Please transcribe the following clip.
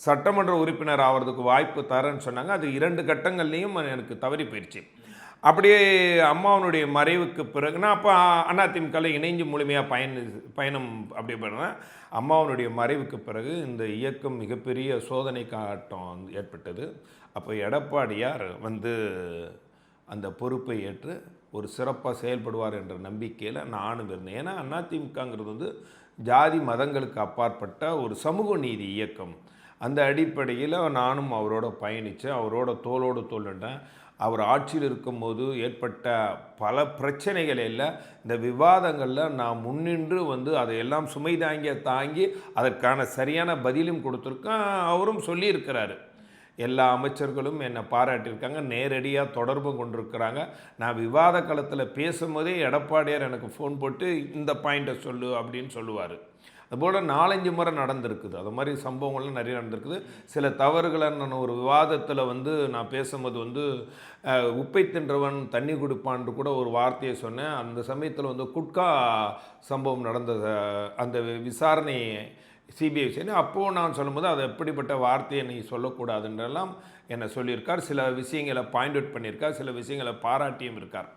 சட்டமன்ற உறுப்பினர் ஆகிறதுக்கு வாய்ப்பு தரேன்னு சொன்னாங்க. அது 2 கட்டங்கள்லேயும் எனக்கு தவறி போயிடுச்சு. அப்படியே அம்மாவனுடைய மறைவுக்கு பிறகு நான் அப்போ அதிமுகவில் இணைஞ்சு முழுமையாக பயணம் அப்படி பண்ணேன். அம்மாவனுடைய மறைவுக்கு பிறகு இந்த இயக்கம் மிகப்பெரிய சோதனை காட்டம் ஏற்பட்டது. அப்போ எடப்பாடியார் அந்த பொறுப்பை ஏற்று ஒரு சிறப்பாக செயல்படுவார் என்ற நம்பிக்கையில் நானும் இருந்தேன். ஏன்னா அதிமுகங்கிறது ஜாதி மதங்களுக்கு அப்பாற்பட்ட ஒரு சமூக நீதி இயக்கம். அந்த அடிப்படையில் நானும் அவரோட பயணித்தேன், அவரோட தோளோடு தோளுண்டேன். அவர் ஆட்சியில் இருக்கும்போது ஏற்பட்ட பல பிரச்சனைகள் எல்லாம் இந்த விவாதங்களில் நான் முன்னின்று அதையெல்லாம் சுமை தாங்கி அதற்கான சரியான பதிலும் கொடுத்துருக்கேன். அவரும் சொல்லியிருக்கிறாரு. எல்லா அமைச்சர்களும் என்னை பாராட்டியிருக்காங்க, நேரடியாக தொடர்பு கொண்டிருக்கிறாங்க. நான் விவாத களத்தில் பேசும்போதே எடப்பாடியார் எனக்கு ஃபோன் போட்டு இந்த பாயிண்ட்டை சொல்லு அப்படின்னு சொல்லுவார். அதுபோல் 4-5 முறை நடந்திருக்குது. அது மாதிரி சம்பவங்கள்லாம் நிறைய நடந்திருக்குது. சில தவறுகளை நான் ஒரு விவாதத்தில் நான் பேசும்போது உப்பை தின்றவன் தண்ணி குடிப்பான்னு கூட ஒரு வார்த்தையை சொன்னேன். அந்த சமயத்தில் குட்கா சம்பவம் நடந்த அந்த விசாரணை சிபிஐ விசாரணை அப்போது நான் சொல்லும்போது அது எப்படிப்பட்ட வார்த்தையை நீ சொல்லக்கூடாதுன்றெல்லாம் என்னை சொல்லியிருக்கார். சில விஷயங்களை பாயிண்ட் அவுட் பண்ணியிருக்கார், சில விஷயங்களை பாராட்டியும் இருக்கார்.